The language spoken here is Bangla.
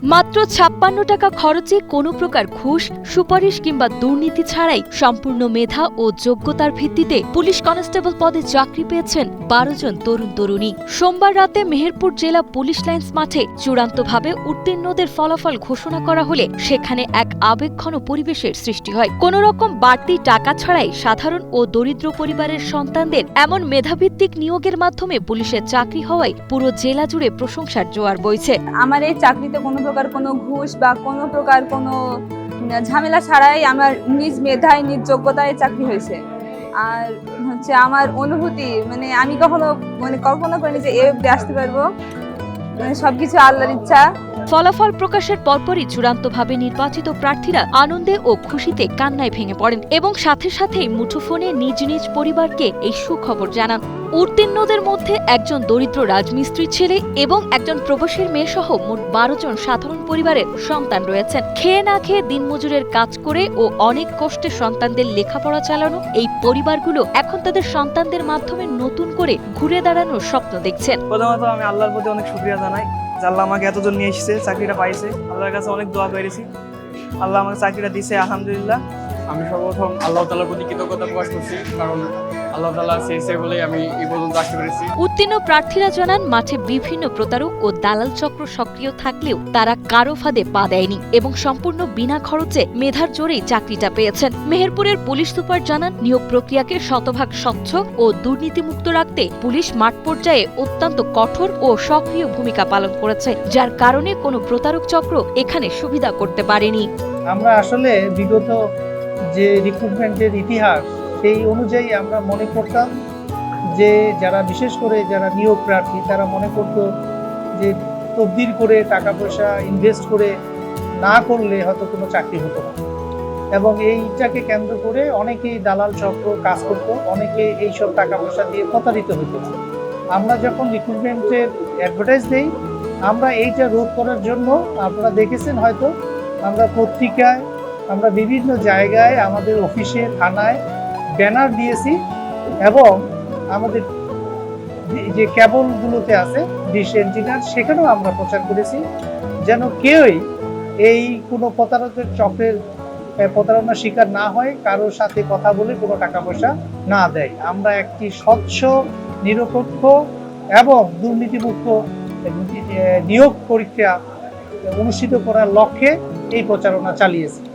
মাত্র ৫৬ টাকা খরচে কোনো প্রকার ঘুষ, সুপারিশ কিংবা দুর্নীতি ছাড়াই সম্পূর্ণ মেধা ও যোগ্যতার ভিত্তিতে পুলিশ কনস্টেবল পদে চাকরি পেয়েছেন ১২ জন তরুণ-তরুণী। সোমবার রাতে মেহেরপুর জেলা পুলিশ লাইন্স মাঠে চূড়ান্তভাবে উত্তীর্ণদের ফলাফল ঘোষণা করা হলে সেখানে এক আবেগঘন পরিবেশের সৃষ্টি হয়। কোনো রকম বাড়তি টাকা ছাড়াই সাধারণ ও দরিদ্র পরিবারের সন্তানদের এমন মেধাভিত্তিক নিয়োগের মাধ্যমে পুলিশের চাকরি হওয়ায় পুরো জেলা জুড়ে প্রশংসার জোয়ার বইছে। আমার এই চাকরিতে কোনো প্রকার কোনো ঘুষ বা কোনো প্রকার কোনো ঝামেলা ছাড়াই আমার নিজ মেধায় নিজ যোগ্যতায় চাকরি হয়েছে। আর হচ্ছে আমার অনুভূতি আমি কখনো কল্পনা করিনি যে এই অবধি আসতে পারবো। সবকিছু আল্লাহর ইচ্ছা। ফলাফল প্রকাশের পরপরই চূড়ান্তভাবে নির্বাচিত প্রার্থীরা আনন্দে ও খুশিতে কান্নায় ভেঙে পড়েন এবং সাথে সাথেই মুঠোফোনে নিজ নিজ পরিবারকে এই সুখবর জানান। উত্তীর্ণদের মধ্যে একজন দরিদ্র রাজমিস্ত্রির ছেলে এবং একজন প্রবাসীর মেয়ে সহ মোট ১২ জন সাধারণ পরিবারের সন্তান রয়েছেন। খেয়ে না খেয়ে দিনমজুরের কাজ করে ও অনেক কষ্টে সন্তানদের লেখাপড়া চালানো এই পরিবারগুলো এখন তাদের সন্তানদের মাধ্যমে নতুন করে ঘুরে দাঁড়ানোর স্বপ্ন দেখছেন। প্রথমত আমি আল্লাহর প্রতি অনেক শুকরিয়া জানাই যে আল্লাহ আমাকে এতজন নিয়ে এসেছে, চাকরিটা পাইছে। আল্লাহর কাছে অনেক দোয়া করেছি, আল্লাহ আমাকে চাকরিটা দিছে, আলহামদুলিল্লাহ। আমি সর্বপ্রথম আল্লাহ তাআলার প্রতি কৃতজ্ঞতা প্রকাশ করছি, কারণ আল্লাহ তাআলা চেয়েছে বলেই আমি এই পর্যন্ত আসতে পেরেছি। উত্তীর্ণ প্রার্থীরা জানান মাঠে বিভিন্ন প্রতারক ও দালাল চক্র সক্রিয় থাকলেও তারা কারো ফাঁদে পা দেয়নি এবং সম্পূর্ণ বিনা খরচে মেধার জোরেই চাকরিটা পেয়েছেন। মেহেরপুরের পুলিশ সুপার জানান নিয়োগ প্রক্রিয়াকে শতভাগ স্বচ্ছ ও দুর্নীতিমুক্ত রাখতে পুলিশ মাঠ পর্যায়ে অত্যন্ত কঠোর ও সক্রিয় ভূমিকা পালন করেছে, যার কারণে কোনো প্রতারক চক্র এখানে সুবিধা করতে পারেনি। আমরা আসলে বিগত যে রিক্রুটমেন্টের ইতিহাস সেই অনুযায়ী আমরা মনে করতাম যে যারা বিশেষ করে যারা নিয়োগ প্রার্থী তারা মনে করত যে তদবির করে টাকা পয়সা ইনভেস্ট করে না করলে হয়তো কোনো চাকরি হতো না, এবং এইটাকে কেন্দ্র করে অনেকেই দালাল চক্র কাজ করতো, অনেকে এইসব টাকা পয়সা দিয়ে প্রতারিত হতো। আমরা যখন রিক্রুটমেন্টের অ্যাডভার্টাইজ দিই, আমরা এইটা রোধ করার জন্য আপনারা দেখেছেন হয়তো আমরা পত্রিকায়, আমরা বিভিন্ন জায়গায়, আমাদের অফিসে, থানায় ব্যানার দিয়েছি এবং আমাদের যে কেবলগুলোতে আছে ডিশ এন্টিনার, সেখানেও আমরা প্রচার করেছি যেন কেউই এই কোনো প্রতারকের চক্রের প্রতারণার শিকার না হয়, কারোর সাথে কথা বলে কোনো টাকা পয়সা না দেয়। আমরা একটি স্বচ্ছ, নিরপেক্ষ এবং দুর্নীতিমুক্ত নিয়োগ পরীক্ষা অনুষ্ঠিত করার লক্ষ্যে এই প্রচারণা চালিয়েছি।